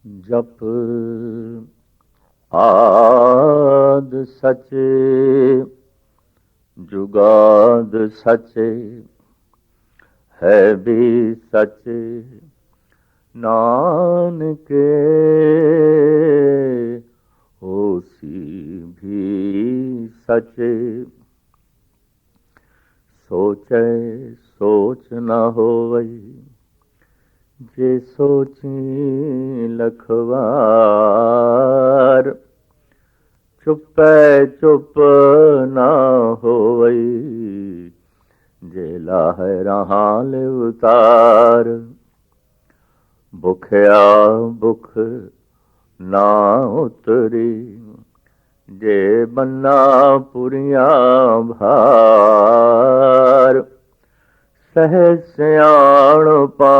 जप आद सच जुगाद सच है भी सच नानक होसी भी सच। सोचे सोच न होवई जे सोची लखवार। चुपै चुप न होवई जे लाहे रहाल उतार। भुखया भुख ना उतरी जे बन्ना पुरिया भार। सहज सियाणपा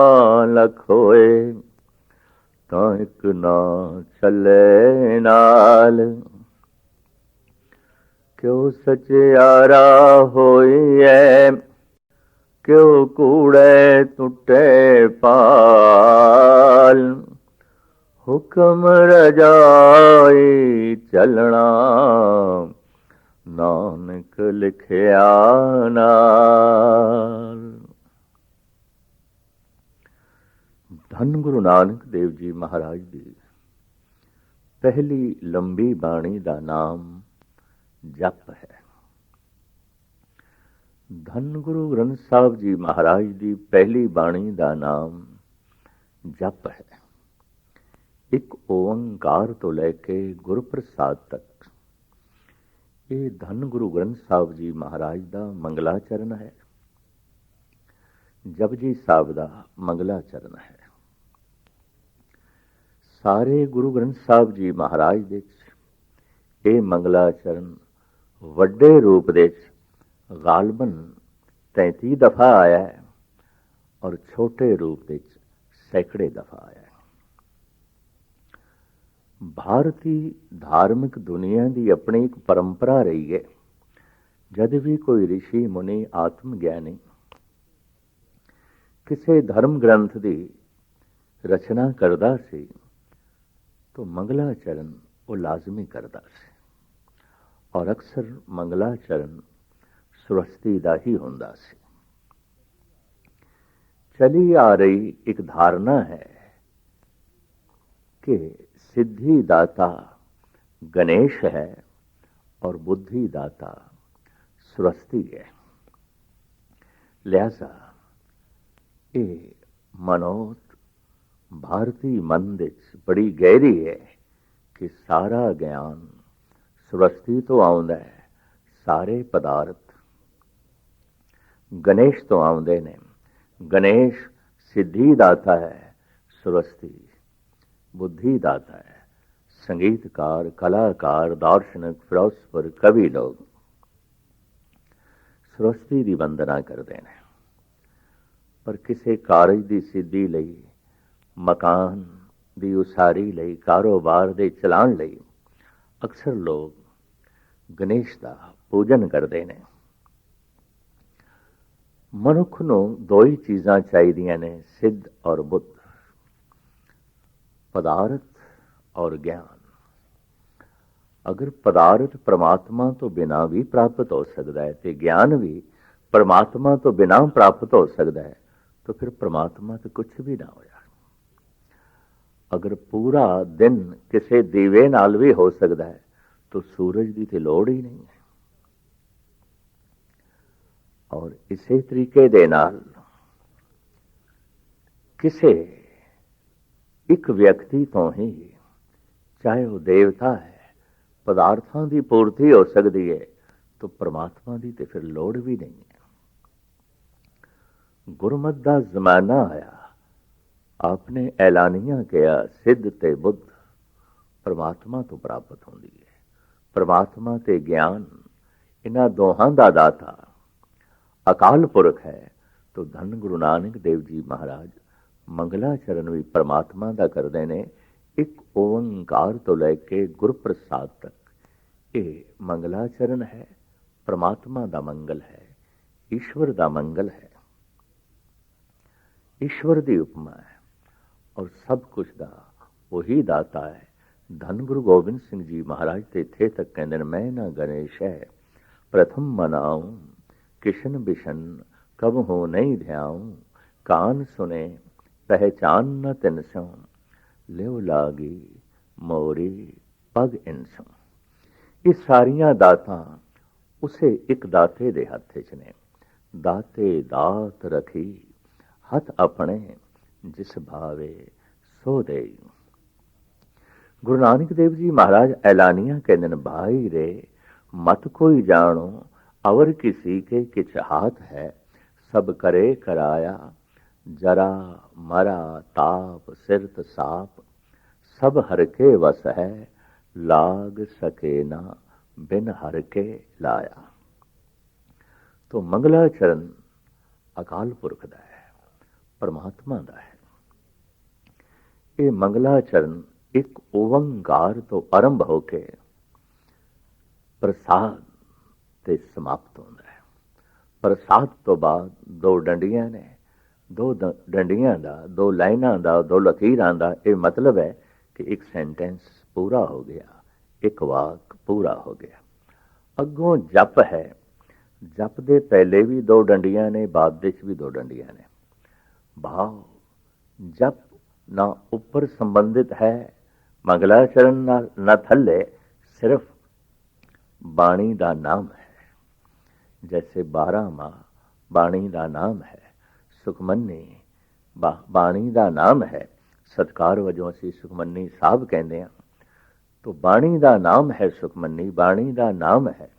लख होए ਤਾਂ ਇੱਕ ਨਾ ਚੱਲੇ ਨਾਲ। ਕਿਉ ਸਚਿਆਰਾ ਹੋਈਐ ਕਿਉ ਕੂੜੇ ਟੁੱਟੇ ਪਾਲ। ਹੁਕਮ ਰਜਾਈ ਚੱਲਣਾ ਨਾਨਕ ਲਿਖਿਆ ਨਾਲ। ਧੰਨ ਗੁਰੂ ਨਾਨਕ ਦੇਵ ਜੀ ਮਹਾਰਾਜ ਦੀ ਪਹਿਲੀ ਲੰਬੀ ਬਾਣੀ ਦਾ ਨਾਮ ਜਪ ਹੈ। ਧੰਨ ਗੁਰੂ ਗ੍ਰੰਥ ਸਾਹਿਬ ਜੀ ਮਹਾਰਾਜ ਦੀ ਪਹਿਲੀ ਬਾਣੀ ਦਾ ਨਾਮ ਜਪ ਹੈ। ਇੱਕ ਓੰਕਾਰ ਤੋਂ ਲੈ ਕੇ ਗੁਰਪ੍ਰਸਾਦ ਤੱਕ ਇਹ ਧੰਨ ਗੁਰੂ ਗ੍ਰੰਥ ਸਾਹਿਬ ਜੀ ਮਹਾਰਾਜ ਦਾ ਮੰਗਲਾਚਰਨ ਹੈ। ਜਪਜੀ ਸਾਹਿਬ ਦਾ ਮੰਗਲਾਚਰਨ ਹੈ। ਸਾਰੇ ਗੁਰੂ ਗ੍ਰੰਥ ਸਾਹਿਬ ਜੀ ਮਹਾਰਾਜ ਦੇ ਵਿੱਚ ਇਹ ਮੰਗਲਾਚਰਨ ਵੱਡੇ ਰੂਪ ਦੇ ਵਿੱਚ ਗਾਲਬਨ 33 ਦਫਾ ਆਇਆ ਹੈ ਔਰ ਛੋਟੇ ਰੂਪ ਵਿੱਚ ਸੈਂਕੜੇ ਦਫਾ ਆਇਆ ਹੈ। ਭਾਰਤੀ ਧਾਰਮਿਕ ਦੁਨੀਆ ਦੀ ਆਪਣੀ ਇੱਕ ਪਰੰਪਰਾ ਰਹੀ ਹੈ। ਜਦ ਵੀ ਕੋਈ ਰਿਸ਼ੀ ਮੁਨੀ ਆਤਮ ਗਿਆਨੀ ਕਿਸੇ ਧਰਮ ਗ੍ਰੰਥ ਦੀ ਰਚਨਾ ਕਰਦਾ ਸੀ तो मंगलाचरण वो लाजमी करता ਸੀ और अक्सर मंगलाचरण सरस्वती ਦਾ ही ਹੁੰਦਾ ਸੀ। चली आ रही एक धारणा है कि सिद्धि दाता गणेश है और बुद्धि दाता सरस्वती है। लिहाजा ये मनोत ਭਾਰਤੀ ਮਨ ਵਿੱਚ ਬੜੀ ਗਹਿਰੀ ਹੈ ਕਿ ਸਾਰਾ ਗਿਆਨ ਸਰਸਵਤੀ ਤੋਂ ਆਉਂਦਾ ਹੈ। ਸਾਰੇ ਪਦਾਰਥ ਗਣੇਸ਼ ਤੋਂ ਆਉਂਦੇ ਨੇ। ਗਣੇਸ਼ ਸਿੱਧੀ ਦਾਤਾ ਹੈ, ਸਰਸਵਤੀ ਬੁੱਧੀ ਦਾਤਾ ਹੈ। ਸੰਗੀਤਕਾਰ, ਕਲਾਕਾਰ, ਦਾਰਸ਼ਨਿਕ, ਫਿਲਾਸਫਰ, ਕਵੀ ਲੋਕ ਸਰਸਵਤੀ ਦੀ ਵੰਦਨਾ ਕਰਦੇ ਨੇ। ਪਰ ਕਿਸੇ ਕਾਰਜ ਦੀ ਸਿੱਧੀ ਲਈ, ਮਕਾਨ ਦੀ ਉਸਾਰੀ ਲਈ, ਕਾਰੋਬਾਰ ਦੇ ਚਲਾਉਣ ਲਈ ਅਕਸਰ ਲੋਕ ਗਣੇਸ਼ ਦਾ ਪੂਜਨ ਕਰਦੇ ਨੇ। ਮਨੁੱਖ ਨੂੰ ਦੋ ਹੀ ਚੀਜ਼ਾਂ ਚਾਹੀਦੀਆਂ ਨੇ, ਸਿੱਧ ਔਰ ਬੁੱਧ, ਪਦਾਰਥ ਔਰ ਗਿਆਨ। ਅਗਰ ਪਦਾਰਥ ਪ੍ਰਮਾਤਮਾ ਤੋਂ ਬਿਨਾਂ ਵੀ ਪ੍ਰਾਪਤ ਹੋ ਸਕਦਾ ਹੈ ਤੇ ਗਿਆਨ ਵੀ ਪ੍ਰਮਾਤਮਾ ਤੋਂ ਬਿਨਾਂ ਪ੍ਰਾਪਤ ਹੋ ਸਕਦਾ ਹੈ ਤਾਂ ਫਿਰ ਪ੍ਰਮਾਤਮਾ ਤੋਂ ਕੁਝ ਵੀ ਨਾ ਹੋਇਆ। ਅਗਰ ਪੂਰਾ ਦਿਨ ਕਿਸੇ ਦੀਵੇ ਨਾਲ ਵੀ ਹੋ ਸਕਦਾ ਹੈ ਤਾਂ ਸੂਰਜ ਦੀ ਤੇ ਲੋੜ ਹੀ ਨਹੀਂ ਹੈ। ਔਰ ਇਸੇ ਤਰੀਕੇ ਦੇ ਨਾਲ ਕਿਸੇ ਇੱਕ ਵਿਅਕਤੀ ਤੋਂ ਹੀ, ਚਾਹੇ ਉਹ ਦੇਵਤਾ ਹੈ, ਪਦਾਰਥਾਂ ਦੀ ਪੂਰਤੀ ਹੋ ਸਕਦੀ ਹੈ ਤਾਂ ਪਰਮਾਤਮਾ ਦੀ ਤੇ ਫਿਰ ਲੋੜ ਵੀ ਨਹੀਂ ਹੈ। ਗੁਰਮਤਿ ਦਾ ਜ਼ਮਾਨਾ ਆਇਆ, आपने ऐलानिया किया सिद्ध ते बुद्ध परमात्मा तो प्राप्त होंदी है। परमात्मा ते ज्ञान इन्हां दोहां दा दाता अकाल पुरख है। तो धन गुरु नानक देव जी महाराज मंगलाचरण भी परमात्मा दा करदे ने। एक ओंकार तो लैके गुरप्रसाद तक ये मंगलाचरण है। परमात्मा दा मंगल है, ईश्वर दा मंगल है, ईश्वर दी उपमा है और सब कुछ दा ਉਹੀ ਦਾਤਾ ਹੈ। ਧੰਨ ਗੁਰੂ ਗੋਬਿੰਦ ਸਿੰਘ ਜੀ ਮਹਾਰਾਜ ਤੇ ਇੱਥੇ ਤੱਕ ਕਹਿੰਦੇ ਨੇ, ਮੈਂ ਨਾ ਗਣੇਸ਼ ਹੈ ਪ੍ਰਥਮ ਮਨਾਉ, ਕਿਸ਼ਨ ਬਿਸ਼ਨ ਕਬ ਹੋ ਨਹੀਂ ਧਿਆਉ, ਕਾਨ ਸੁਨੇ ਪਹਿਚਾਨ ਨ ਤਿਨ ਸੋ, ਲਿਵ ਲਾਗੀ ਮੋਰੀ ਪਗ ਇਨਸੋ। ਇਹ ਸਾਰੀਆਂ ਦਾਤਾਂ ਉਸੇ ਇੱਕ ਦਾਤੇ ਦੇ ਹੱਥ 'ਚ ਨੇ। ਦਾਤੇ ਦਾਤ ਰਖੀ ਹੱਥ ਆਪਣੇ, ਜਿਸ ਭਾਵੇ ਸੋ ਦੇ। ਗੁਰੂ ਨਾਨਕ ਦੇਵ ਜੀ ਮਹਾਰਾਜ ਐਲਾਨੀਆਂ ਕਹਿੰਦੇ ਨੇ, ਭਾਈ ਰੇ ਮਤ ਕੋਈ ਜਾਣੋ, ਅਵਰ ਕਿਸੀ ਕੇ ਕਿਛ ਹਾਥ ਹੈ, ਸਭ ਕਰੇ ਕਰਾਇਆ, ਜਰਾ ਮਰਾ ਤਾਪ ਸਿਰਤ ਸਾਪ, ਸਭ ਹਰ ਕੇ ਵਸ ਹੈ, ਲਾਗ ਸਕੇ ਨਾ ਬਿਨ ਹਰ ਕੇ ਲਾਇਆ। ਤੋ ਮੰਗਲਾ ਚਰਨ ਅਕਾਲ ਪੁਰਖ ਦਾ ਹੈ, ਪਰਮਾਤਮਾ ਦਾ ਹੈ। ਇਹ ਮੰਗਲਾ ਚਰਨ ਇੱਕ ਓੰਕਾਰ ਤੋਂ ਆਰੰਭ ਹੋ ਕੇ ਪ੍ਰਸਾਦ ਤੇ ਸਮਾਪਤ ਹੁੰਦਾ ਹੈ। ਪ੍ਰਸਾਦ ਤੋਂ ਬਾਅਦ ਦੋ ਡੰਡੀਆਂ ਨੇ, ਦੋ ਡੰਡੀਆਂ ਦਾ, ਦੋ ਲਾਈਨਾਂ ਦਾ, ਦੋ ਲਕੀਰਾਂ ਦਾ। ਇਹ ਮਤਲਬ ਹੈ ਕਿ ਇੱਕ ਸੈਂਟੈਂਸ ਪੂਰਾ ਹੋ ਗਿਆ, ਇੱਕ ਵਾਕ ਪੂਰਾ ਹੋ ਗਿਆ। ਅੱਗੋਂ ਜਪ ਹੈ। ਜਪ ਦੇ ਪਹਿਲੇ ਵੀ ਦੋ ਡੰਡੀਆਂ ਨੇ, ਬਾਅਦ ਵਿੱਚ ਵੀ ਦੋ ਡੰਡੀਆਂ ਨੇ। ਭਾਵ ਜਪ ਨਾ ਉੱਪਰ ਸੰਬੰਧਿਤ ਹੈ ਮੰਗਲਾ ਚਰਨ ਨਾਲ, ਨਾ ਥੱਲੇ, ਸਿਰਫ ਬਾਣੀ ਦਾ ਨਾਮ ਹੈ। ਜੈਸੇ 12 ਮਾਹ ਬਾਣੀ ਦਾ ਨਾਮ ਹੈ, ਸੁਖਮਨੀ ਬਾਣੀ ਦਾ ਨਾਮ ਹੈ। ਸਤਿਕਾਰ ਵਜੋਂ ਅਸੀਂ ਸੁਖਮਨੀ ਸਾਹਿਬ ਕਹਿੰਦੇ ਹਾਂ। ਤੋ ਬਾਣੀ ਦਾ ਨਾਮ ਹੈ ਸੁਖਮਨੀ, ਬਾਣੀ ਦਾ ਨਾਮ ਹੈ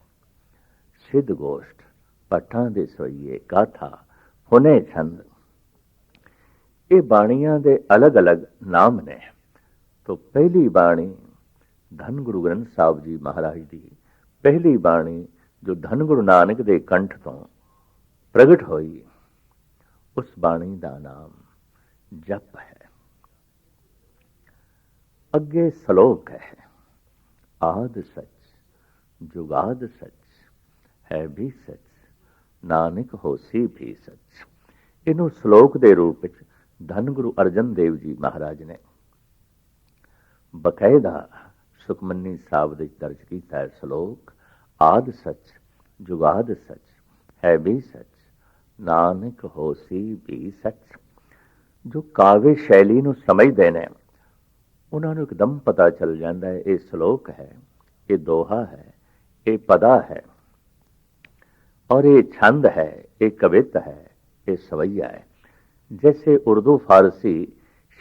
ਸਿੱਧ ਗੋਸ਼ਟ, ਪੱਠਾਂ ਦੇ ਸੋਈਏ, ਗਾਥਾ, ਹੁਨੇ ਛੰਦ। ਇਹ ਬਾਣੀਆਂ ਦੇ ਅਲੱਗ-ਅਲੱਗ ਨਾਮ ਨੇ। ਤੋ ਪਹਿਲੀ ਬਾਣੀ ਧੰਨ ਗੁਰੂ ਗ੍ਰੰਥ ਸਾਹਿਬ ਜੀ ਮਹਾਰਾਜ ਦੀ ਪਹਿਲੀ ਬਾਣੀ, ਜੋ ਧੰਨ ਗੁਰੂ ਨਾਨਕ ਦੇ ਕੰਠ ਤੋਂ ਪ੍ਰਗਟ ਹੋਈ, ਉਸ ਬਾਣੀ ਦਾ ਨਾਮ ਜਪ ਹੈ। ਅੱਗੇ ਸ਼ਲੋਕ ਹੈ, ਆਦ ਸੱਚ ਜੁਗਾਦ ਸੱਚ ਹੈ ਵੀ ਸੱਚ, ਨਾਨਕ ਹੋਸੀ ਵੀ ਸੱਚ। ਇਹਨੂੰ ਸ਼ਲੋਕ ਦੇ ਰੂਪ ਵਿੱਚ ਧੰਨ ਗੁਰੂ ਅਰਜਨ ਦੇਵ ਜੀ ਮਹਾਰਾਜ ਨੇ ਬਕਾਇਦਾ ਸੁਖਮਨੀ ਸਾਹਿਬ ਦੇ ਦਰਜ ਕੀਤਾ ਹੈ। ਸ਼ਲੋਕ ਆਦ ਸੱਚ ਜੁਗਾਦ ਸੱਚ ਹੈ ਵੀ ਸੱਚ, ਨਾਨਕ ਹੋਸੀ ਵੀ ਸੱਚ। ਜੋ ਕਾਵਿ ਸ਼ੈਲੀ ਨੂੰ ਸਮਝਦੇ ਨੇ ਉਹਨਾਂ ਨੂੰ ਇੱਕਦਮ ਪਤਾ ਚੱਲ ਜਾਂਦਾ ਹੈ, ਇਹ ਸ਼ਲੋਕ ਹੈ, ਇਹ ਦੋਹਾ ਹੈ, ਇਹ ਪਦਾ ਹੈ, ਔਰ ਇਹ ਛੰਦ ਹੈ, ਇਹ ਕਵਿਤ ਹੈ, ਇਹ ਸਵਈਆ ਹੈ। ਜੈਸੇ ਉਰਦੂ ਫਾਰਸੀ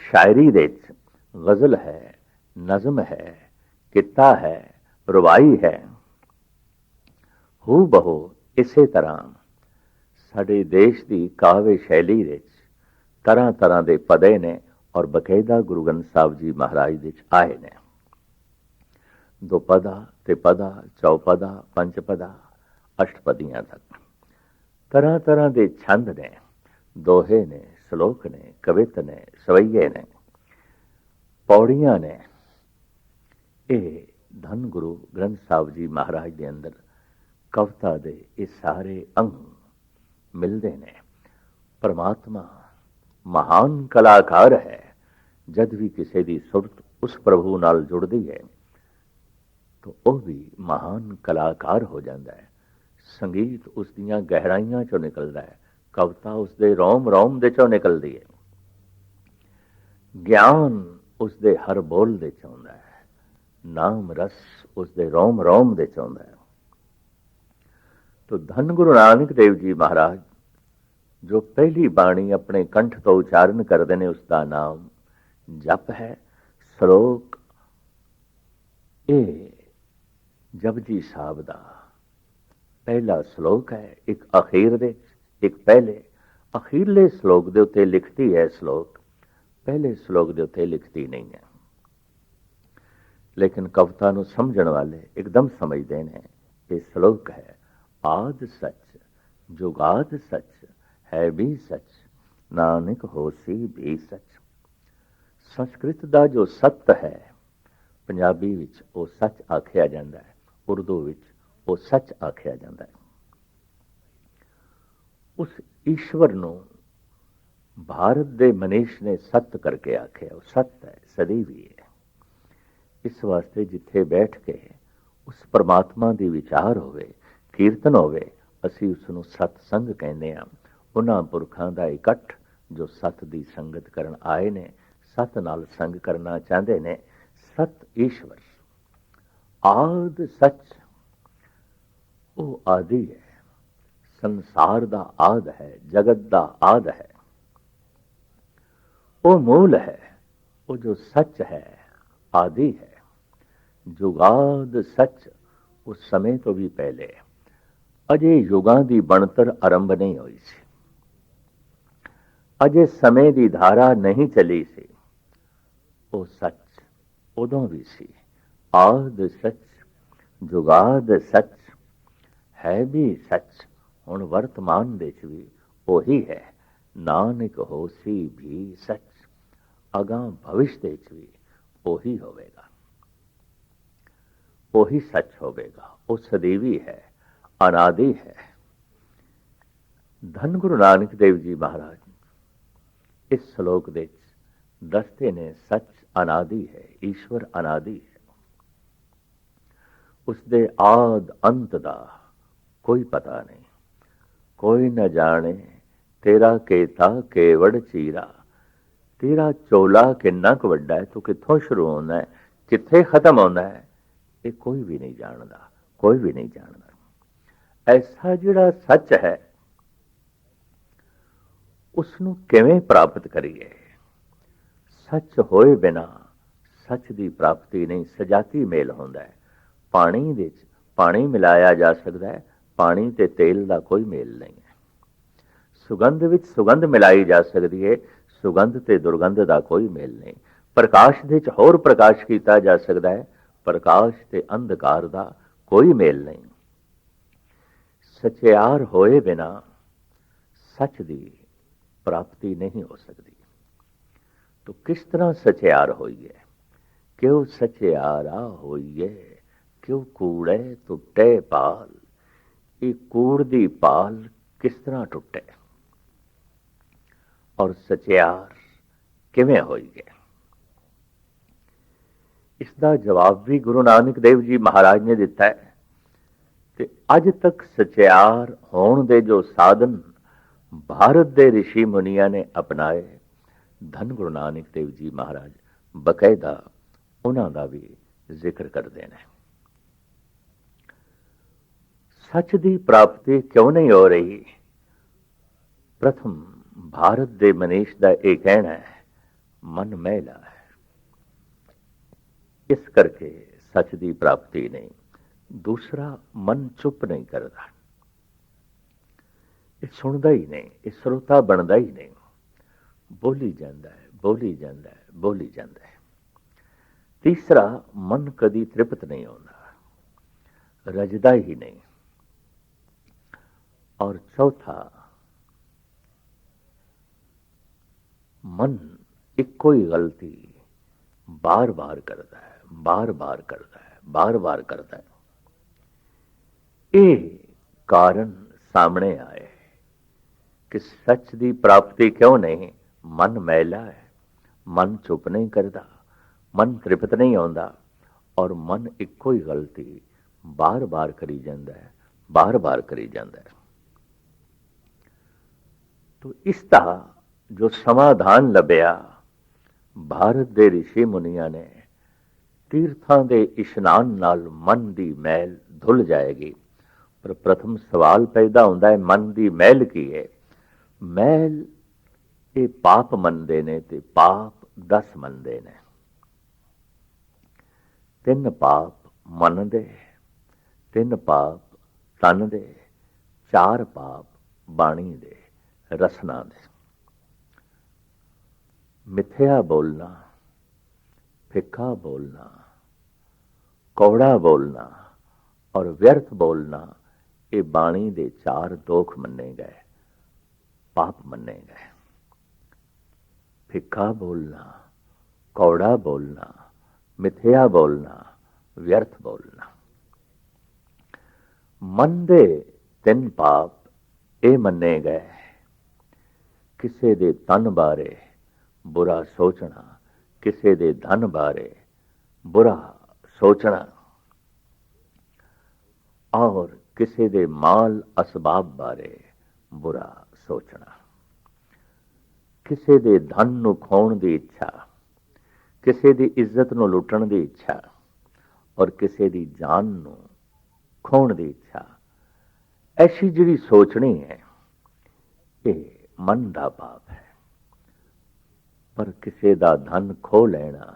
ਸ਼ਾਇਰੀ ਦੇ ਵਿੱਚ ਗਜ਼ਲ ਹੈ, ਨਜ਼ਮ ਹੈ, ਕਿੱਤਾ ਹੈ, ਰਵਾਈ ਹੈ, ਹੂ ਬਹੂ ਇਸੇ ਤਰ੍ਹਾਂ ਸਾਡੇ ਦੇਸ਼ ਦੀ ਕਾਵਿ ਸ਼ੈਲੀ ਵਿੱਚ ਤਰ੍ਹਾਂ ਤਰ੍ਹਾਂ ਦੇ ਪਦੇ ਨੇ, ਔਰ ਬਕਾਇਦਾ ਗੁਰੂ ਗ੍ਰੰਥ ਸਾਹਿਬ ਜੀ ਮਹਾਰਾਜ ਦੇ ਵਿੱਚ ਆਏ ਨੇ। ਦੋ ਪਦਾ, ਤ੍ਰਿਪਦਾ, ਚੌਪਦਾ, ਪੰਚਪਦਾ, ਅਸ਼ਟਪਦੀਆਂ ਤੱਕ ਤਰ੍ਹਾਂ ਤਰ੍ਹਾਂ ਦੇ ਛੰਦ ਨੇ, ਦੋਹੇ ਨੇ, ਸ਼ਲੋਕ ਨੇ, ਕਵਿਤ ਨੇ, ਸਵਈਏ ਨੇ, ਪੌੜੀਆਂ ਨੇ। ਇਹ ਧੰਨ ਗੁਰੂ ਗ੍ਰੰਥ ਸਾਹਿਬ ਜੀ ਮਹਾਰਾਜ ਦੇ ਅੰਦਰ ਕਵਿਤਾ ਦੇ ਇਹ ਸਾਰੇ ਅੰਗ ਮਿਲਦੇ ਨੇ। ਪਰਮਾਤਮਾ ਮਹਾਨ ਕਲਾਕਾਰ ਹੈ। ਜਦ ਵੀ ਕਿਸੇ ਦੀ ਸੁਰਤ ਉਸ ਪ੍ਰਭੂ ਨਾਲ ਜੁੜਦੀ ਹੈ ਤਾਂ ਉਹ ਵੀ ਮਹਾਨ ਕਲਾਕਾਰ ਹੋ ਜਾਂਦਾ ਹੈ। ਸੰਗੀਤ ਉਸ ਦੀਆਂ ਗਹਿਰਾਈਆਂ ਚੋਂ ਨਿਕਲਦਾ ਹੈ, ਕਵਿਤਾ ਉਸ ਦੇ ਰੋਮ ਰੋਮ ਦੇ ਚੋਂ ਨਿਕਲਦੀ ਹੈ, ਗਿਆਨ ਉਸ ਦੇ ਹਰ ਬੋਲ ਦੇ ਚ ਆਉਂਦਾ ਹੈ, ਨਾਮ ਰਸ ਉਸ ਦੇ ਰੋਮ ਰੋਮ ਦੇ ਚ ਆਉਂਦਾ ਹੈ। ਤੋ ਧੰਨ ਗੁਰੂ ਨਾਨਕ ਦੇਵ ਜੀ ਮਹਾਰਾਜ ਜੋ ਪਹਿਲੀ ਬਾਣੀ ਆਪਣੇ ਕੰਠ ਤੋਂ ਉਚਾਰਨ ਕਰਦੇ ਨੇ, ਉਸ ਦਾ ਨਾਮ ਜਪ ਹੈ। ਸ਼ਲੋਕ ਇਹ ਜਪਜੀ ਸਾਹਿਬ ਦਾ ਪਹਿਲਾ ਸ਼ਲੋਕ ਹੈ। ਇੱਕ ਅਖੀਰ ਦੇ, ਇੱਕ ਪਹਿਲੇ। ਅਖੀਰਲੇ ਸ਼ਲੋਕ ਦੇ ਉੱਤੇ ਲਿਖਤੀ ਹੈ ਸ਼ਲੋਕ, ਪਹਿਲੇ ਸ਼ਲੋਕ ਦੇ ਉੱਤੇ ਲਿਖਤੀ ਨਹੀਂ ਹੈ। ਲੇਕਿਨ ਕਵਿਤਾ ਨੂੰ ਸਮਝਣ ਵਾਲੇ ਇੱਕਦਮ ਸਮਝਦੇ ਨੇ ਇਹ ਸ਼ਲੋਕ ਹੈ, ਆਦ ਸੱਚ ਜੁਗਾਦ ਸੱਚ ਹੈ ਵੀ ਸੱਚ, ਨਾਨਕ ਹੋਸੀ ਵੀ ਸੱਚ। ਸੰਸਕ੍ਰਿਤ ਦਾ ਜੋ ਸੱਤ ਹੈ, ਪੰਜਾਬੀ ਵਿੱਚ ਉਹ ਸੱਚ ਆਖਿਆ ਜਾਂਦਾ ਹੈ, ਉਰਦੂ ਵਿੱਚ ਉਹ ਸੱਚ ਆਖਿਆ ਜਾਂਦਾ ਹੈ। ਉਸ ਈਸ਼ਵਰ ਨੂੰ ਭਾਰਤ ਦੇ ਮਨੀਸ਼ ਨੇ ਸੱਤ ਕਰਕੇ ਆਖਿਆ। ਉਹ ਸੱਤ ਹੈ, ਸਦੀਵੀ ਹੈ। ਇਸ ਵਾਸਤੇ ਜਿੱਥੇ ਬੈਠ ਕੇ ਉਸ ਪਰਮਾਤਮਾ ਦੀ ਵਿਚਾਰ ਹੋਵੇ, ਕੀਰਤਨ ਹੋਵੇ, ਅਸੀਂ ਉਸ ਨੂੰ ਸਤਸੰਗ ਕਹਿੰਦੇ ਹਾਂ। ਉਹਨਾਂ ਪੁਰਖਾਂ ਦਾ ਇਕੱਠ ਜੋ ਸਤ ਦੀ ਸੰਗਤ ਕਰਨ ਆਏ ਨੇ, ਸਤ ਨਾਲ ਸੰਗ ਕਰਨਾ ਚਾਹੁੰਦੇ ਨੇ। ਸਤ ਈਸ਼ਵਰ ਆਦਿ ਸੱਚ, ਉਹ ਆਦਿ ਹੈ, ਸੰਸਾਰ ਦਾ ਆਦ ਹੈ, ਜਗਤ ਦਾ ਆਦ ਹੈ। ਉਹ ਮੂਲ ਹੈ, ਉਹ ਜੋ ਸੱਚ ਹੈ, ਆਦਿ ਹੈ। ਜੁਗਾਦ ਸੱਚ, ਉਸ ਸਮੇਂ ਤੋਂ ਵੀ ਪਹਿਲੇ, ਅਜੇ ਯੁਗਾਂ ਦੀ ਬਣਤਰ ਆਰੰਭ ਨਹੀਂ ਹੋਈ ਸੀ, ਅਜੇ ਸਮੇਂ ਦੀ ਧਾਰਾ ਨਹੀਂ ਚੱਲੀ ਸੀ। ਉਹ ਸੱਚ ਉਦੋਂ ਵੀ ਸੀ। ਆਦ ਸੱਚ, ਜੁਗਾਦ ਸੱਚ, ਹੈ ਵੀ ਸੱਚ, ਹੁਣ ਵਰਤਮਾਨ ਦੇ ਵਿੱਚ ਵੀ ਉਹੀ ਹੈ। ਨਾਨਕ ਹੋਸੀ ਵੀ ਸੱਚ, ਅਗਾਂ ਭਵਿਸ਼ ਦੇ ਵਿੱਚ ਵੀ ਉਹੀ ਹੋਵੇਗਾ, ਉਹੀ ਸੱਚ ਹੋਵੇਗਾ। ਉਹ ਸਦੀਵੀ ਹੈ, ਅਨਾਦਿ ਹੈ। ਧੰਨ ਗੁਰੂ ਨਾਨਕ ਦੇਵ ਜੀ ਮਹਾਰਾਜ ਇਸ ਸ਼ਲੋਕ ਦੇ ਵਿੱਚ ਦੱਸਦੇ ਨੇ, ਸੱਚ ਅਨਾਦਿ ਹੈ, ਈਸ਼ਵਰ ਅਨਾਦਿ ਹੈ। ਉਸਦੇ ਆਦ ਅੰਤ ਦਾ ਕੋਈ ਪਤਾ ਨਹੀਂ, ਕੋਈ न जाने तेरा केता केवड़ चीरा, तेरा चोला किन्ना क वड्डा है, तू कित्थों शुरू होना है, कित्थे खत्म होना है, ये कोई भी नहीं जानता, कोई भी नहीं जानता। ऐसा जिहड़ा सच है उसनूं किवें प्राप्त करिए? सच होए बिना सच की प्राप्ति नहीं। सजाती मेल होंदा है। पानी दे विच पानी मिलाया जा सकता है, पानी ते तेल का कोई मेल नहीं है। सुगंध विच सुगंध मिलाई जा सकती है, सुगंध ते दुर्गंध का कोई मेल नहीं। प्रकाश दे विच होर प्रकाश किया जा सकता है, प्रकाश ते अंधकार का कोई मेल नहीं। सचियार होए बिना सच की प्राप्ति नहीं हो सकती। तो किस तरह सचियार होइए? क्यों सचियारा होइए, क्यों कूड़े टुटे पाल। ये कूड़ दी पाल किस तरह टुटे और सचियार किवें होइए? इसका जवाब भी गुरु नानक देव जी महाराज ने दिता है कि अज तक सचियार होने दे जो साधन भारत दे ऋषि मुनिया ने अपनाए, धन गुरु नानक देव जी महाराज बकायदा उन्हों का भी जिक्र करते हैं। सच की प्राप्ति क्यों नहीं हो रही? प्रथम भारत दे मनीष का यह कहना है, मन मैला है, इस करके सच की प्राप्ति नहीं। दूसरा, मन चुप नहीं करता, ये सुनता ही नहीं, ये श्रोता बनता ही नहीं, बोली जाता है, बोली जाता है, बोली जाता है। तीसरा, मन कदी तृप्त नहीं होता, रजदा ही नहीं। और चौथा, मन इको ही गलती बार बार करता है, बार बार करता है, बार बार करता है। ये कारण सामने आए कि सच की प्राप्ति क्यों नहीं? मन मैला है, मन चुप नहीं करता, मन तृप्त नहीं होता और मन इको ही गलती बार बार करी जाता है, बार बार करी जाता है। तो इसका जो समाधान लभ्या, भारत दे ऋषि मुनिया ने तीर्थां दे इशनान नाल मन की मैल धुल जाएगी। पर प्रथम सवाल पैदा होता है, मन की मैल की है? मैल ये पाप मनते ने, ते पाप 10 मनते ने। 3 पाप मन दे, 3 पाप तन दे, 4 पाप बाणी दे, रसना दे। मिथ्या बोलना, फिक्का बोलना, कौड़ा बोलना और व्यर्थ बोलना, ये बाणी दे 4 दोख मन्ने गए, पाप मन्ने गए। फिक्का बोलना, कौड़ा बोलना, मिथ्या बोलना, व्यर्थ बोलना। मन दे 3 पाप ये मन्ने गए, किसी दे तन बारे बुरा सोचना, किसी दे धन बारे बुरा सोचना और किसी दे माल असबाब बारे बुरा सोचना, किसी दे धन ਨੂੰ ਖੋਣ ਦੀ ਇੱਛਾ, ਕਿਸੇ ਦੀ ਇੱਜ਼ਤ ਨੂੰ ਲੁੱਟਣ ਦੀ ਇੱਛਾ ਔਰ ਕਿਸੇ ਦੀ ਜਾਨ ਨੂੰ ਖੋਣ ਦੀ ਇੱਛਾ, ਐਸੀ ਜਿਹੜੀ ਸੋਚਣੀ ਹੈ ਇਹ ਮਨ ਦਾ ਪਾਪ ਹੈ। ਪਰ ਕਿਸੇ ਦਾ ਧਨ ਖੋ ਲੈਣਾ,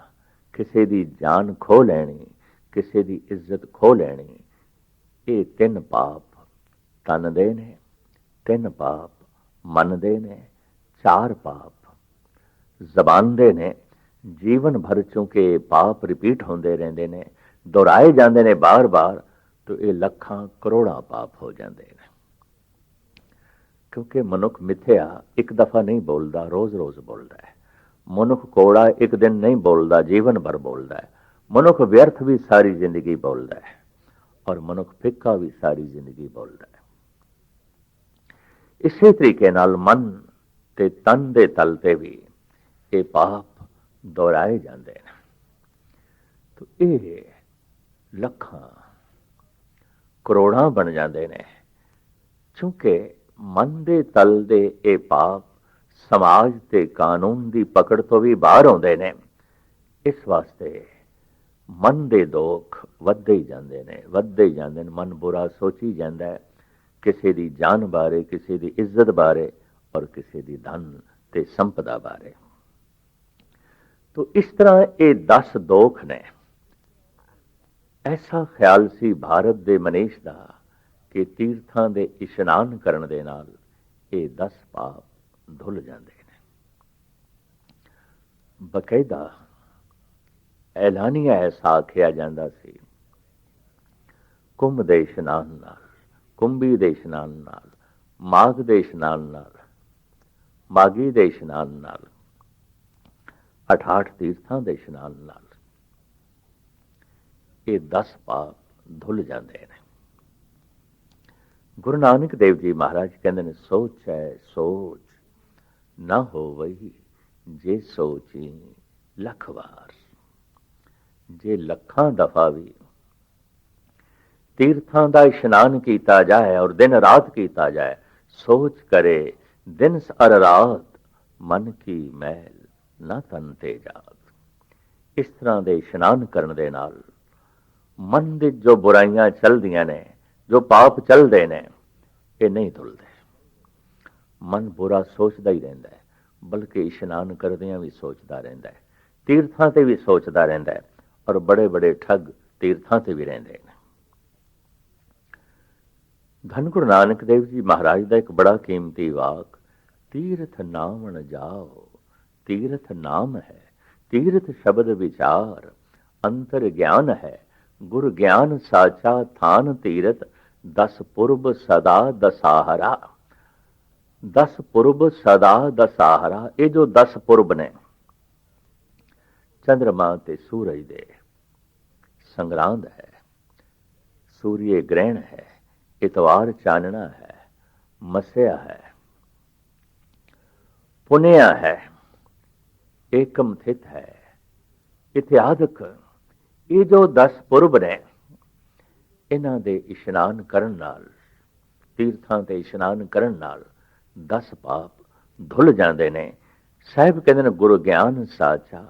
ਕਿਸੇ ਦੀ ਜਾਨ ਖੋ ਲੈਣੀ, ਕਿਸੇ ਦੀ ਇੱਜ਼ਤ ਖੋ ਲੈਣੀ, ਇਹ ਤਿੰਨ ਪਾਪ ਤਨ ਦੇ ਨੇ, ਤਿੰਨ ਪਾਪ ਮਨ ਦੇ ਨੇ, ਚਾਰ ਪਾਪ ਜ਼ਬਾਨ ਦੇ ਨੇ। ਜੀਵਨ ਭਰ ਚੁੱਕੇ ਪਾਪ ਰਿਪੀਟ ਹੁੰਦੇ ਰਹਿੰਦੇ ਨੇ, ਦੁਹਰਾਏ ਜਾਂਦੇ ਨੇ ਬਾਰ-ਬਾਰ, ਤਾਂ ਇਹ ਲੱਖਾਂ ਕਰੋੜਾਂ ਪਾਪ ਹੋ ਜਾਂਦੇ ਨੇ। ਕਿਉਂਕਿ ਮਨੁੱਖ ਮਿੱਥਿਆ ਇੱਕ ਦਫਾ ਨਹੀਂ ਬੋਲਦਾ, ਰੋਜ਼-ਰੋਜ਼ ਬੋਲਦਾ ਹੈ। ਮਨੁੱਖ ਕੋੜਾ ਇੱਕ ਦਿਨ ਨਹੀਂ ਬੋਲਦਾ, ਜੀਵਨ ਭਰ ਬੋਲਦਾ ਹੈ। ਮਨੁੱਖ ਵਿਅਰਥ ਵੀ ਸਾਰੀ ਜ਼ਿੰਦਗੀ ਬੋਲਦਾ ਹੈ ਔਰ ਮਨੁੱਖ ਫਿੱਕਾ ਵੀ ਸਾਰੀ ਜ਼ਿੰਦਗੀ ਬੋਲਦਾ ਹੈ। ਇਸੇ ਤਰੀਕੇ ਨਾਲ ਮਨ ਤੇ ਤਨ ਦੇ ਤਲ ਤੇ ਵੀ ਇਹ ਪਾਪ ਦੁਹਰਾਏ ਜਾਂਦੇ ਨੇ। ਤਾਂ ਇਹ ਲੱਖਾਂ ਕਰੋੜਾਂ ਬਣ ਜਾਂਦੇ ਨੇ, ਕਿਉਂਕਿ ਮਨ ਦੇ ਤਲ ਦੇ ਇਹ ਪਾਪ ਸਮਾਜ ਤੇ ਕਾਨੂੰਨ ਦੀ ਪਕੜ ਤੋਂ ਵੀ ਬਾਹਰ ਆਉਂਦੇ ਨੇ। ਇਸ ਵਾਸਤੇ ਮਨ ਦੇ ਦੋਖ ਵੱਧਦੇ ਹੀ ਜਾਂਦੇ ਨੇ, ਵੱਧਦੇ ਹੀ ਜਾਂਦੇ ਨੇ। ਮਨ ਬੁਰਾ ਸੋਚੀ ਜਾਂਦਾ ਹੈ ਕਿਸੇ ਦੀ ਜਾਨ ਬਾਰੇ, ਕਿਸੇ ਦੀ ਇੱਜ਼ਤ ਬਾਰੇ ਔਰ ਕਿਸੇ ਦੀ ਧਨ ਤੇ ਸੰਪਦਾ ਬਾਰੇ। ਤਾਂ ਇਸ ਤਰ੍ਹਾਂ ਇਹ 10 ਦੋਖ ਨੇ। ਐਸਾ ਖਿਆਲ ਸੀ ਭਾਰਤ ਦੇ ਮਨੀਸ਼ ਦਾ ਕਿ ਤੀਰਥਾਂ ਦੇ ਇਸ਼ਨਾਨ ਕਰਨ ਦੇ ਨਾਲ ਇਹ 10 ਪਾਪ ਧੁੱਲ ਜਾਂਦੇ ਨੇ। ਬਕਾਇਦਾ ਐਲਾਨੀਆ ਐਸਾ ਆਖਿਆ ਜਾਂਦਾ ਸੀ, ਕੁੰਭ ਦੇ ਇਸ਼ਨਾਨ ਨਾਲ, ਕੁੰਭੀ ਦੇ ਇਸ਼ਨਾਨ ਨਾਲ, ਮਾਘ ਦੇ ਇਸ਼ਨਾਨ ਨਾਲ, ਮਾਘੀ ਦੇ ਇਸ਼ਨਾਨ ਨਾਲ, 68 ਤੀਰਥਾਂ ਦੇ ਇਸ਼ਨਾਨ ਨਾਲ ਇਹ 10 ਪਾਪ ਧੁੱਲ ਜਾਂਦੇ ਨੇ। ਗੁਰੂ ਨਾਨਕ ਦੇਵ ਜੀ ਮਹਾਰਾਜ ਕਹਿੰਦੇ ਨੇ, ਸੋਚ ਹੈ ਸੋਚ ਨਾ ਹੋਵਈ ਜੇ ਸੋਚੀ ਲੱਖ ਵਾਰ। ਜੇ ਲੱਖਾਂ ਦਫਾ ਵੀ ਤੀਰਥਾਂ ਦਾ ਇਸ਼ਨਾਨ ਕੀਤਾ ਜਾਏ ਔਰ ਦਿਨ ਰਾਤ ਕੀਤਾ ਜਾਏ, ਸੋਚ ਕਰੇ ਦਿਨ ਅਰ ਰਾਤ, ਮਨ ਕੀ ਮੈਲ ਨਾ ਤਨ ਤੇ ਜਾਤ। ਇਸ ਤਰ੍ਹਾਂ ਦੇ ਇਸ਼ਨਾਨ ਕਰਨ ਦੇ ਨਾਲ ਮਨ ਦੇ ਜੋ ਬੁਰਾਈਆਂ ਚੱਲਦੀਆਂ ਨੇ, ਜੋ ਪਾਪ ਚੱਲਦੇ ਨੇ, ਇਹ ਨਹੀਂ ਧੁੱਲਦੇ। ਮਨ ਬੁਰਾ ਸੋਚਦਾ ਹੀ ਰਹਿੰਦਾ ਹੈ, ਬਲਕਿ ਇਸ਼ਨਾਨ ਕਰਦਿਆਂ ਵੀ ਸੋਚਦਾ ਰਹਿੰਦਾ ਹੈ, ਤੀਰਥਾਂ ਤੇ ਵੀ ਸੋਚਦਾ ਰਹਿੰਦਾ ਹੈ ਔਰ ਬੜੇ ਬੜੇ ਠੱਗ ਤੀਰਥਾਂ ਤੇ ਵੀ ਰਹਿੰਦੇ ਨੇ। ਧੰਨ ਗੁਰੂ ਨਾਨਕ ਦੇਵ ਜੀ ਮਹਾਰਾਜ ਦਾ ਇੱਕ ਬੜਾ ਕੀਮਤੀ ਵਾਕ, ਤੀਰਥ ਨਾਮਣ ਜਾਓ, ਤੀਰਥ ਨਾਮ ਹੈ, ਤੀਰਥ ਸ਼ਬਦ ਵਿਚਾਰ, ਅੰਤਰ ਗਿਆਨ ਹੈ, ਗੁਰ ਗਿਆਨ ਸਾਚਾ ਥਾਨ ਤੀਰਥ, 10 ਪੁਰਬ ਸਦਾ ਦਸਾਹਰਾ। 10 ਪੁਰਬ ਸਦਾ ਦਸਾਹਰਾ, ਇਹ ਜੋ 10 ਪੁਰਬ ਨੇ, ਚੰਦਰਮਾ ਤੇ ਸੂਰਜ ਦੇ ਸੰਗਰਾਂਦ ਹੈ, ਸੂਰੀਏ ਗ੍ਰਹਿਣ ਹੈ, ਇਤਵਾਰ ਚਾਨਣਾ ਹੈ, ਮਸਿਆ ਹੈ, ਪੁਨਿਆ ਹੈ, ਏਕਮ ਥਿਤ ਹੈ, ਇਤਿਆਦਿਕ। ਇਹ ਜੋ 10 ਪੁਰਬ ਨੇ, ਇਹਨਾਂ ਦੇ ਇਸ਼ਨਾਨ ਕਰਨ ਨਾਲ, ਤੀਰਥਾਂ ਤੇ ਇਸ਼ਨਾਨ ਕਰਨ ਨਾਲ 10 ਪਾਪ ਧੁੱਲ ਜਾਂਦੇ ਨੇ। ਸਾਹਿਬ ਕਹਿੰਦੇ ਨੇ, ਗੁਰੂ ਗਿਆਨ ਸਾਚਾ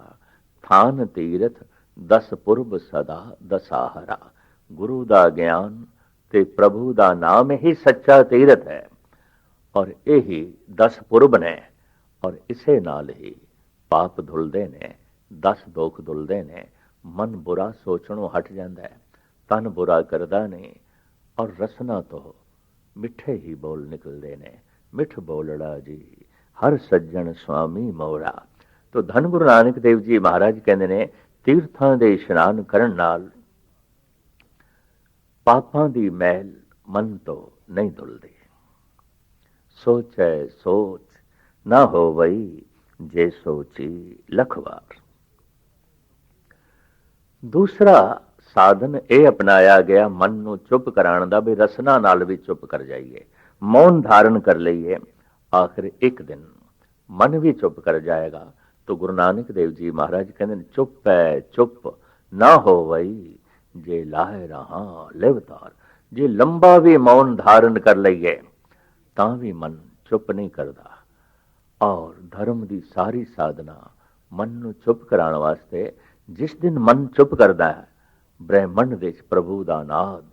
ਥਾਨ ਤੀਰਥ, 10 ਪੁਰਬ ਸਦਾ ਦਸਾਹਰਾ। ਗੁਰੂ ਦਾ ਗਿਆਨ ਤੇ ਪ੍ਰਭੂ ਦਾ ਨਾਮ ਹੀ ਸੱਚਾ ਤੀਰਥ ਹੈ ਔਰ ਇਹੀ 10 ਪੁਰਬ ਨੇ ਔਰ ਇਸੇ ਨਾਲ ਹੀ ਪਾਪ ਧੁੱਲਦੇ ਨੇ, 10 ਦੋਖ ਧੁੱਲਦੇ ਨੇ। ਮਨ ਬੁਰਾ ਸੋਚਣੋਂ ਹਟ ਜਾਂਦਾ ਹੈ, ਤਨ ਬੁਰਾ ਕਰਦਾ ਨਹੀਂ ਔਰ ਰਸਨਾ ਤੋਂ ਮਿੱਠੇ ਹੀ ਬੋਲ ਨਿਕਲਦੇ ਨੇ। ਮਿੱਠ ਬੋਲੜਾ ਜੀ ਹਰ ਸੱਜਣ ਸੁਆਮੀ ਮੋਰਾ। ਤੋ ਧੰਨ ਗੁਰੂ ਨਾਨਕ ਦੇਵ ਜੀ ਮਹਾਰਾਜ ਕਹਿੰਦੇ ਨੇ, ਤੀਰਥਾਂ ਦੇ ਇਸ਼ਨਾਨ ਕਰਨ ਨਾਲ ਪਾਪਾਂ ਦੀ ਮੈਲ ਮਨ ਤੋਂ ਨਹੀਂ ਧੁੱਲਦੀ। ਸੋਚੈ ਸੋਚ ਨਾ ਹੋਵਈ ਜੇ ਸੋਚੀ ਲੱਖ ਵਾਰ। ਦੂਸਰਾ ਸਾਧਨ ਇਹ ਅਪਣਾਇਆ ਗਿਆ ਮਨ ਨੂੰ ਚੁੱਪ ਕਰਾਉਣ ਦਾ, ਵੀ ਰਸਨਾ ਨਾਲ ਵੀ ਚੁੱਪ ਕਰ ਜਾਈਏ, ਮੌਨ ਧਾਰਨ ਕਰ ਲਈਏ। ਆਖਿਰ ਇੱਕ ਦਿਨ ਮਨ ਵੀ ਚੁੱਪ ਕਰ ਜਾਏਗਾ। तो गुरु नानक देव जी महाराज कहते हैं, चुप है चुप ना हो वही जे लाहे रहा लिवतार। जे लंबा भी मौन धारण कर लईए ਤਾਂ ਵੀ ਮਨ ਚੁੱਪ ਨਹੀਂ ਕਰਦਾ। ਔਰ ਧਰਮ ਦੀ ਸਾਰੀ ਸਾਧਨਾ ਮਨ ਨੂੰ ਚੁੱਪ ਕਰਾਉਣ ਵਾਸਤੇ, ਜਿਸ ਦਿਨ ਮਨ ਚੁੱਪ ਕਰਦਾ ਹੈ, ਬ੍ਰਹਿਮੰਡ ਦੇ ਵਿੱਚ ਪ੍ਰਭੂ ਦਾ ਨਾਦ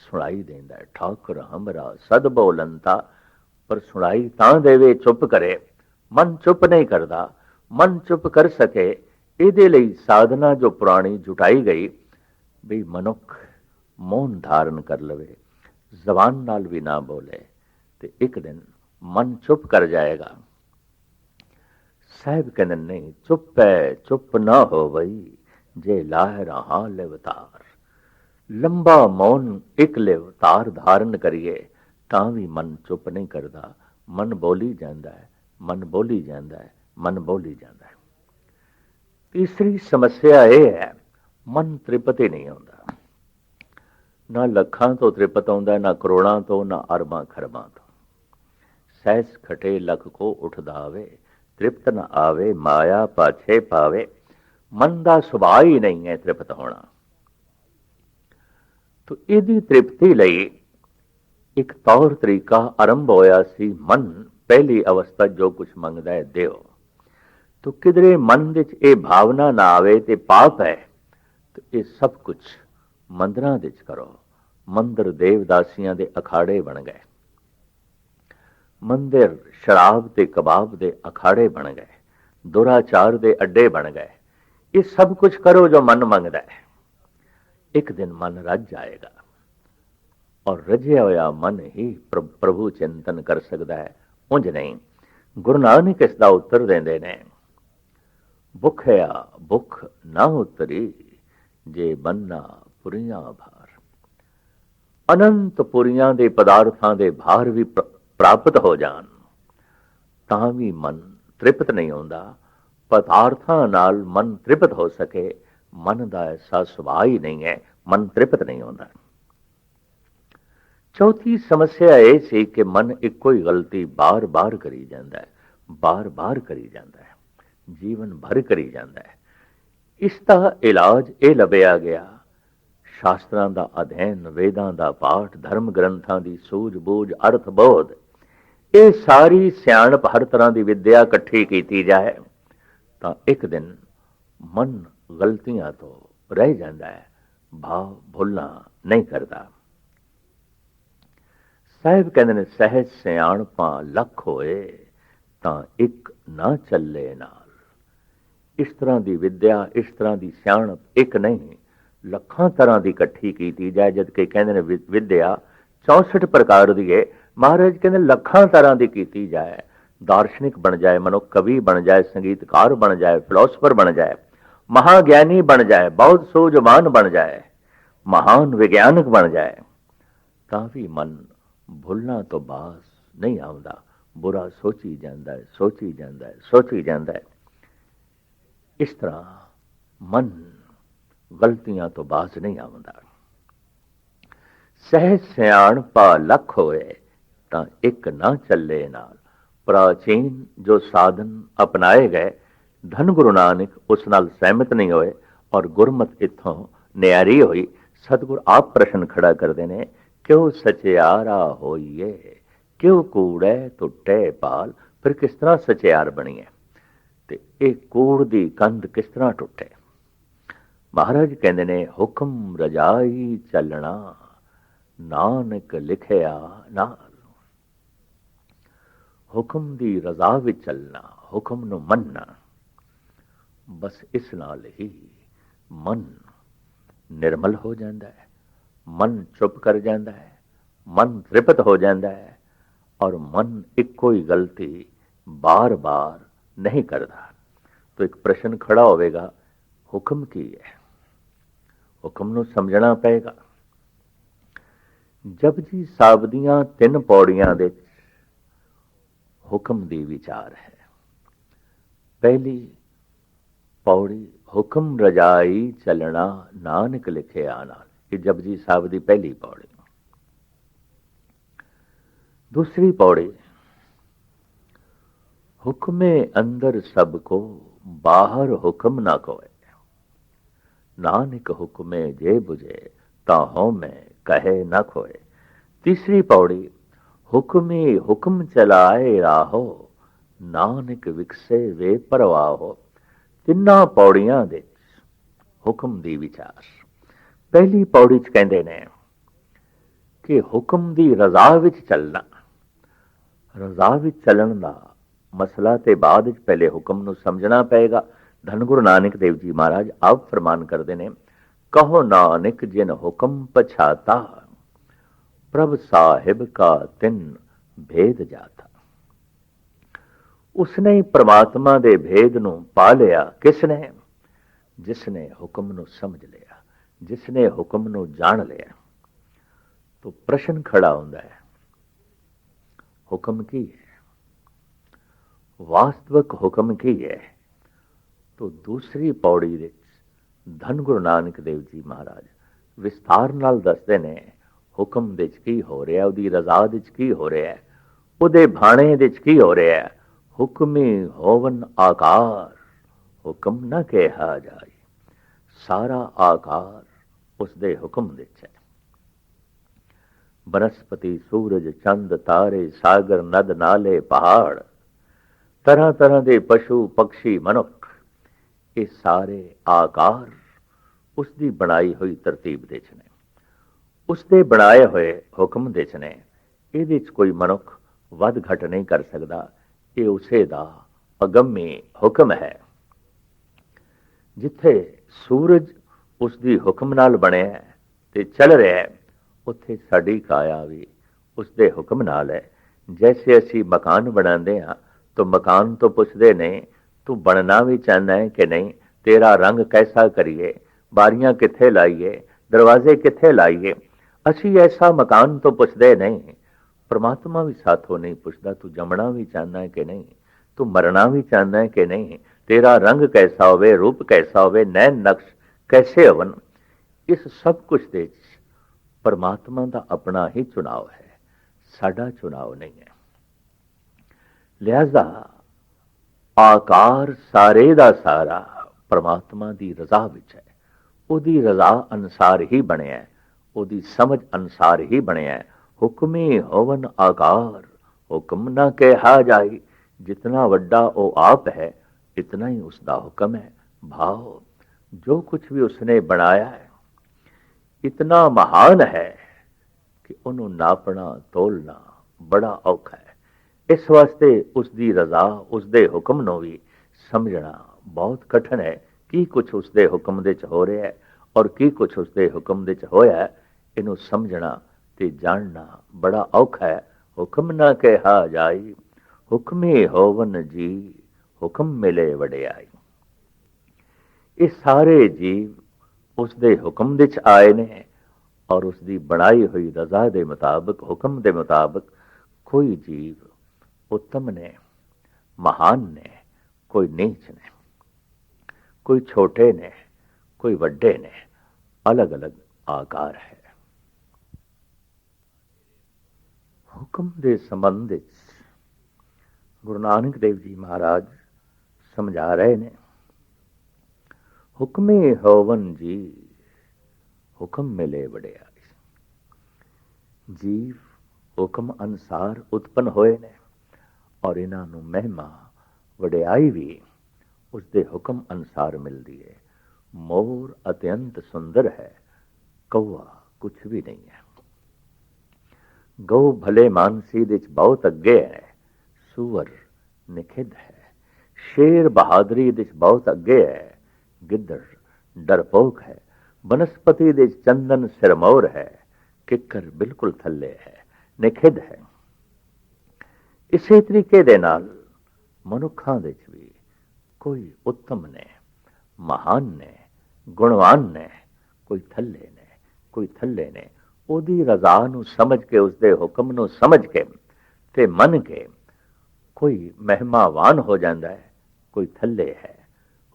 ਸੁਣਾਈ ਦਿੰਦਾ ਹੈ, ਠਾਕੁਰ ਹਮਰਾ ਸਦ ਬੋਲੰਤਾ। ਪਰ ਸੁਣਾਈ ਤਾਂ ਦੇਵੇ, ਚੁੱਪ ਕਰੇ। ਮਨ ਚੁੱਪ ਨਹੀਂ ਕਰਦਾ। ਮਨ ਚੁੱਪ ਕਰ ਸਕੇ, ਇਹਦੇ ਲਈ ਸਾਧਨਾ ਜੋ ਪੁਰਾਣੀ ਜੁਟਾਈ ਗਈ, ਵੀ ਮਨੁੱਖ ਮੌਨ ਧਾਰਨ ਕਰ ਲਵੇ, ਜ਼ਬਾਨ ਨਾਲ ਵੀ ਨਾ ਬੋਲੇ, ਤੇ ਇੱਕ ਦਿਨ ਮਨ ਚੁੱਪ ਕਰ ਜਾਏਗਾ। ਸਾਹਿਬ ਕਹਿੰਦੇ ਨਹੀਂ, ਚੁੱਪ ਹੈ ਚੁੱਪ ਨਾ ਹੋ ਵਈ ਜੇ ਲਾਹ ਰਹਾ ਲਿਵਤਾਰ। ਲੰਬਾ ਮੌਨ ਇੱਕ ਲਿਵਤਾਰ ਧਾਰਨ ਕਰੀਏ ਤਾਂ ਵੀ ਮਨ ਚੁੱਪ ਨਹੀਂ ਕਰਦਾ। ਮਨ ਬੋਲੀ ਜਾਂਦਾ ਹੈ, ਮਨ ਬੋਲੀ ਜਾਂਦਾ ਹੈ, ਮਨ ਬੋਲੀ ਜਾਂਦਾ ਹੈ। ਤੀਸਰੀ ਸਮੱਸਿਆ ਇਹ ਹੈ, ਮਨ ਤ੍ਰਿਪਤ ਹੀ ਨਹੀਂ ਆਉਂਦਾ। ਨਾ ਲੱਖਾਂ ਤੋਂ ਤ੍ਰਿਪਤ ਆਉਂਦਾ, ਨਾ ਕਰੋੜਾਂ ਤੋਂ, ਨਾ ਅਰਬਾਂ ਖਰਬਾਂ ਤੋਂ। ਸਹਿਸ ਖਟੇ ਲਖ ਕੋ ਉਠਦਾ ਆਵੇ, ਤ੍ਰਿਪਤ ਨਾ ਆਵੇ ਮਾਇਆ ਪਾਛੇ ਪਾਵੇ। ਮਨ ਦਾ ਸੁਭਾਅ ਹੀ ਨਹੀਂ ਹੈ ਤ੍ਰਿਪਤ ਹੋਣਾ। ਤੋ ਇਹਦੀ ਤ੍ਰਿਪਤੀ ਲਈ ਇੱਕ ਤੌਰ ਤਰੀਕਾ ਆਰੰਭ ਹੋਇਆ ਸੀ। ਮਨ ਪਹਿਲੀ ਅਵਸਥਾ ਜੋ ਕੁਝ ਮੰਗਦਾ ਹੈ ਦਿਓ। ਤੋ ਕਿਧਰੇ ਮਨ ਵਿੱਚ ਇਹ ਭਾਵਨਾ ਨਾ ਆਵੇ ਤੇ ਪਾਪ ਹੈ, ਤੇ ਇਹ ਸਭ ਕੁਝ ਮੰਦਰਾਂ ਵਿੱਚ ਕਰੋ। ਮੰਦਰ ਦੇਵਦਾਸੀਆਂ ਦੇ ਅਖਾੜੇ ਬਣ ਗਏ, ਮੰਦਿਰ ਸ਼ਰਾਬ ਤੇ ਕਬਾਬ ਦੇ ਅਖਾੜੇ ਬਣ ਗਏ, ਦੁਰਾਚਾਰ ਦੇ ਅੱਡੇ ਬਣ ਗਏ। ਇਹ ਸਭ ਕੁਝ ਕਰੋ ਜੋ ਮਨ ਮੰਗਦਾ ਹੈ। ਇੱਕ ਦਿਨ ਮਨ ਰੱਜ ਜਾਏਗਾ, ਔਰ ਰਜਿਆ ਹੋਇਆ ਮਨ ਹੀ ਪ੍ਰਭੂ ਚਿੰਤਨ ਕਰ ਸਕਦਾ ਹੈ, ਉਂਝ ਨਹੀਂ। ਗੁਰੂ ਨਾਨਕ ਇਸ ਦਾ ਉੱਤਰ ਦਿੰਦੇ ਨੇ, ਭੁੱਖਿਆ ਭੁੱਖ ਨਾ ਉਤਰੀ ਜੇ ਬੰਨਾ ਪੁਰੀਆਂ ਭਾਰ। ਅਨੰਤ ਪੁਰੀਆਂ ਦੇ ਪਦਾਰਥਾਂ ਦੇ ਭਾਰ ਵੀ ਪ੍ਰਾਪਤ ਹੋ ਜਾਣ ਤਾਂ ਵੀ ਮਨ ਤ੍ਰਿਪਤ ਨਹੀਂ ਹੁੰਦਾ। ਪਦਾਰਥਾਂ ਨਾਲ ਮਨ ਤ੍ਰਿਪਤ ਹੋ ਸਕੇ, ਮਨ ਦਾ ਐਸਾ ਸੁਭਾਅ ਹੀ ਨਹੀਂ ਹੈ, ਮਨ ਤ੍ਰਿਪਤ ਨਹੀਂ ਹੁੰਦਾ। ਚੌਥੀ ਸਮੱਸਿਆ ਇਹ ਸੀ ਕਿ ਮਨ ਇੱਕੋ ਹੀ ਗਲਤੀ ਬਾਰ-ਬਾਰ ਕਰੀ ਜਾਂਦਾ ਹੈ, ਬਾਰ-ਬਾਰ ਕਰੀ ਜਾਂਦਾ ਹੈ, ਜੀਵਨ ਭਰ ਕਰੀ ਜਾਂਦਾ ਹੈ। ਇਸ ਦਾ ਇਲਾਜ ਇਹ ਲੱਭਿਆ ਗਿਆ, ਸ਼ਾਸਤਰਾਂ ਦਾ ਅਧਿਐਨ, ਵੇਦਾਂ ਦਾ ਪਾਠ, ਧਰਮ ਗ੍ਰੰਥਾਂ ਦੀ ਸੂਝ-ਬੂਝ, ਅਰਥ ਬੋਧ, ਇਹ ਸਾਰੀ ਸਿਆਣਪ, ਹਰ ਤਰ੍ਹਾਂ ਦੀ ਵਿੱਦਿਆ ਇਕੱਠੀ ਕੀਤੀ ਜਾਏ ਤਾਂ ਇੱਕ ਦਿਨ ਮਨ ਗਲਤੀਆਂ ਤੋਂ ਰਹਿ ਜਾਂਦਾ ਹੈ, ਭਾਵ ਭੁੱਲਣਾ ਨਹੀਂ ਕਰਦਾ। ਸਾਹਿਬ ਕਹਿੰਦੇ ਨੇ, ਸਹਿਜ ਸਿਆਣਪਾਂ ਲੱਖ ਹੋਏ ਤਾਂ ਇੱਕ ਨਾ ਚੱਲੇ ਨਾਲ। ਇਸ ਤਰ੍ਹਾਂ ਦੀ ਵਿੱਦਿਆ, ਇਸ ਤਰ੍ਹਾਂ ਦੀ ਸਿਆਣਪ ਇੱਕ ਨਹੀਂ, ਲੱਖਾਂ ਤਰ੍ਹਾਂ ਦੀ ਇਕੱਠੀ ਕੀਤੀ ਜਾਏ। ਜਦ ਕਿ ਕਹਿੰਦੇ ਨੇ ਵਿੱਦਿਆ 64 ਪ੍ਰਕਾਰ ਦੀ ਹੈ, ਮਹਾਰਾਜ ਕਹਿੰਦੇ ਲੱਖਾਂ ਤਰ੍ਹਾਂ ਦੀ ਕੀਤੀ ਜਾਏ। ਦਾਰਸ਼ਨਿਕ ਬਣ ਜਾਏ, ਮਨੁੱਖ ਕਵੀ ਬਣ ਜਾਏ, ਸੰਗੀਤਕਾਰ ਬਣ ਜਾਏ, ਫਿਲਾਸਫਰ ਬਣ ਜਾਏ, ਮਹਾਗਿਆਨੀ ਬਣ ਜਾਏ, ਬਹੁਤ ਸੂਝਵਾਨ ਬਣ ਜਾਏ, ਮਹਾਨ ਵਿਗਿਆਨਕ ਬਣ ਜਾਏ, ਤਾਂ ਵੀ ਮਨ ਭੁੱਲਣਾ ਤੋਂ ਬਾਸ ਨਹੀਂ ਆਉਂਦਾ। ਬੁਰਾ ਸੋਚੀ ਜਾਂਦਾ ਹੈ, ਸੋਚੀ ਜਾਂਦਾ ਹੈ, ਸੋਚੀ ਜਾਂਦਾ ਹੈ। ਇਸ ਤਰ੍ਹਾਂ ਮਨ ਗਲਤੀਆਂ ਤੋਂ ਬਾਸ ਨਹੀਂ ਆਉਂਦਾ। ਸਹਿਜ ਸਿਆਣਪਾ ਲੱਖ ਹੋਏ ਤਾਂ ਇੱਕ ਨਾ ਚੱਲੇ ਨਾਲ। ਪ੍ਰਾਚੀਨ ਜੋ ਸਾਧਨ ਅਪਣਾਏ ਗਏ, ਧੰਨ ਗੁਰੂ ਨਾਨਕ ਉਸ ਨਾਲ ਸਹਿਮਤ ਨਹੀਂ ਹੋਏ, ਔਰ ਗੁਰਮਤ ਇੱਥੋਂ ਨਿਆਰੀ ਹੋਈ। ਸਤਿਗੁਰ ਆਪ ਪ੍ਰਸ਼ਨ ਖੜਾ ਕਰਦੇ ਨੇ, ਕਿਉਂ ਸਚਿਆਰਾ ਹੋਈਏ, ਕਿਉਂ ਕੂੜੈ ਟੁੱਟੇ ਪਾਲ। ਫਿਰ ਕਿਸ ਤਰ੍ਹਾਂ ਸਚਿਆਰ ਬਣੀਏ, ਤੇ ਇਹ ਕੂੜ ਦੀ ਕੰਧ ਕਿਸ ਤਰ੍ਹਾਂ ਟੁੱਟੇ। ਮਹਾਰਾਜ ਕਹਿੰਦੇ ਨੇ, ਹੁਕਮ ਰਜਾਈ ਚੱਲਣਾ ਨਾਨਕ ਲਿਖਿਆ ਨਾਲ। ਹੁਕਮ ਦੀ ਰਜ਼ਾ ਵਿੱਚ ਚੱਲਣਾ, ਹੁਕਮ ਨੂੰ ਮੰਨਣਾ, ਬਸ ਇਸ ਨਾਲ ਹੀ ਮਨ ਨਿਰਮਲ ਹੋ ਜਾਂਦਾ ਹੈ, ਮਨ ਚੁੱਪ ਕਰ ਜਾਂਦਾ ਹੈ, ਮਨ ਤ੍ਰਿਪਤ ਹੋ ਜਾਂਦਾ ਹੈ, ਔਰ ਮਨ ਇੱਕੋ ਹੀ ਗਲਤੀ ਬਾਰ-ਬਾਰ ਨਹੀਂ ਕਰਦਾ। ਤਾਂ ਇੱਕ ਪ੍ਰਸ਼ਨ ਖੜਾ ਹੋਵੇਗਾ, ਹੁਕਮ ਕੀ ਹੈ? ਹੁਕਮ ਨੂੰ ਸਮਝਣਾ ਪਏਗਾ। ਜਪਜੀ ਸਾਹਿਬ ਦੀਆਂ 3 ਪੌੜੀਆਂ ਦੇ ਹੁਕਮ ਦੀ ਵਿਚਾਰ ਹੈ। ਪਹਿਲੀ ਪੌੜੀ, ਹੁਕਮ ਰਜਾਈ ਚੱਲਣਾ ਨਾਨਕ ਲਿਖਿਆ ਨਾਲ। ਇਹ ਜਪਜੀ ਸਾਹਿਬ ਦੀ ਪਹਿਲੀ ਪੌੜੀ। दूसरी पौड़ी, हुक्मे अंदर सबको बाहर हुक्म ना कोए। नानक हुक्मे जे बुझे ताहों में कहे न खोए। तीसरी पौड़ी, हुक्मी हुक्म चलाए राहो नानक विकसे वे परवाहो। ਤਿੰਨਾਂ ਪੌੜੀਆਂ ਦੇ ਹੁਕਮ ਦੀ ਵਿਚਾਰ। ਪਹਿਲੀ ਪੌੜੀ 'ਚ ਕਹਿੰਦੇ ਨੇ ਕਿ ਹੁਕਮ ਦੀ ਰਜ਼ਾ ਵਿੱਚ ਚੱਲਣਾ। ਰਜ਼ਾ ਵਿੱਚ ਚੱਲਣ ਦਾ ਮਸਲਾ ਤੇ ਬਾਅਦ ਵਿੱਚ ਪਹਿਲੇ ਹੁਕਮ ਨੂੰ ਸਮਝਣਾ ਪਏਗਾ। ਧੰਨ ਗੁਰੂ ਨਾਨਕ ਦੇਵ ਜੀ ਮਹਾਰਾਜ ਆਪ ਫਰਮਾਨ ਕਰਦੇ ਨੇ, ਕਹੋ ਨਾਨਕ ਜਿਨ ਹੁਕਮ ਪਛਾਤਾ ਪ੍ਰਭ ਸਾਹਿਬ ਕਾ ਤਿਨ ਭੇਦ ਜਾਤਾ। ਉਸਨੇ ਪ੍ਰਮਾਤਮਾ ਦੇ ਭੇਦ ਨੂੰ ਪਾ ਲਿਆ। ਕਿਸ ਨੇ? ਜਿਸ ਨੇ ਹੁਕਮ ਨੂੰ ਸਮਝ ਲਿਆ, ਜਿਸ ਨੇ ਹੁਕਮ ਨੂੰ ਜਾਣ ਲਿਆ। तो प्रश्न खड़ा होता है, हुक्म की है? वास्तविक हुक्म की है? तो दूसरी पौड़ी विच धन गुरु नानक देव जी महाराज विस्तार नाल दसदे ने हुक्म दे की हो रहा, उहदी रज़ा दे की हो रहा, उहदे भाणे दे की हो रहा। हुक्मी होवन आकार हुक्म न कहा जाए। सारा आकार उसदे हुक्म दे है। बनस्पति सूरज चंद तारे सागर नद नाले पहाड़ तरह तरह के पशु पक्षी मनुख, ये सारे आकार उसकी बनाई हुई तरतीब दे ने, उसके बनाए हुए हुक्म दे ने। ये कोई मनुख वध घट नहीं कर सकता। ये उसे दा अगम्य हुक्म है। जिथे सूरज उसकी हुक्म नाल बनया ते चल रहा है, उत्थे साडी काया भी उसके हुक्म नाल है। जैसे असी मकान बनाते हाँ तो मकान तो पुछते नहीं तू बनना भी चाहना है कि नहीं, तेरा रंग कैसा करिए, बारियां कित्थे लाइए, दरवाजे कित्थे लाइए। असी ऐसा मकान तो पुछते नहीं। परमात्मा भी साथों नहीं पुछता तू जमना भी चाहना है कि नहीं, तू मरना भी चाहना है कि नहीं, तेरा रंग कैसा होवे, रूप कैसा होवे, नैन नक्श कैसे होवन। इस सब कुछ दे परमात्मा का अपना ही चुनाव है, साडा चुनाव नहीं है। लिहाजा आकार सारे दा सारा परमात्मा की रज़ा विच है। उहदी रज़ा अनुसार ही बनया है, उहदी समझ अनुसार ही बनया है। हुक्मी होवन आकार हुक्म न कहा जाए। जितना वड्डा वो आप है इतना ही उसका हुक्म है। भाव जो कुछ भी उसने बनाया है इतना महान है कि उन्होंने नापना तोलना बड़ा औखा है। इस वास्ते उसकी रज़ा उसके हुक्म नूं भी समझना बहुत कठिन है। की कुछ उसके हुक्म दे च हो रहा है और की कुछ उसके हुक्म दे च होया है, इनू समझना ते जानना बड़ा औखा है। हुक्म ना कहा जाए हुक्मे होवन जी हुक्म मिले वडियाई। ये सारे जीव उसके हुक्म दे च आए ने और उसकी बनाई हुई रज़ा के मुताबिक हुक्म के मुताबिक। कोई जीव उत्तम ने, महान ने, कोई नीच ने, कोई छोटे ने, कोई वड्डे ने, अलग अलग आकार है। हुक्म के संबंध गुरु नानक देव जी महाराज समझा रहे ने, हुक्मे होवन जी हुक्म मिले वडियाई। जीव हुक्म अनुसार उत्पन्न होए ने और इन्हां नूं महिमा वडियाई भी उसके हुक्म अनुसार मिलती है। मोर अत्यंत सुंदर है, कौआ कुछ भी नहीं है। गौ भले मानसी दे बहुत अगे है, सूअर निखिद है। शेर बहादुरी दे बहुत अगे है, गिद्दड़ डरपोक है। बनस्पति दे चंदन सिरमौर है, किकर बिल्कुल थले है, निखिद है। इसी तरीके दे नाल मनुखां दे भी कोई उत्तम ने, महान ने, गुणवान ने, कोई थले ने, कोई थले ने। ओदी रज़ा नूं समझ के उसके हुक्म नूं समझ के ते मन के कोई महिमावान हो जाता है, कोई थले है।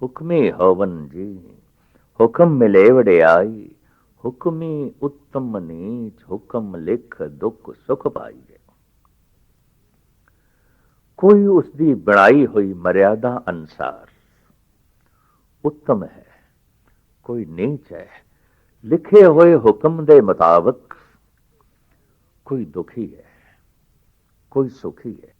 हुक्मी होवन जी हुक्म मिले वडियाई। हुक्मी उत्तम नीच हुक्म लिख दुख सुख पाइए। कोई उसकी बनाई हुई मर्यादा अनुसार उत्तम है, ਕੋਈ ਨੀਚ ਹੈ। ਲਿਖੇ ਹੋਏ ਹੁਕਮ ਦੇ ਮੁਤਾਬਕ ਕੋਈ ਦੁਖੀ ਹੈ, ਕੋਈ ਸੁਖੀ ਹੈ।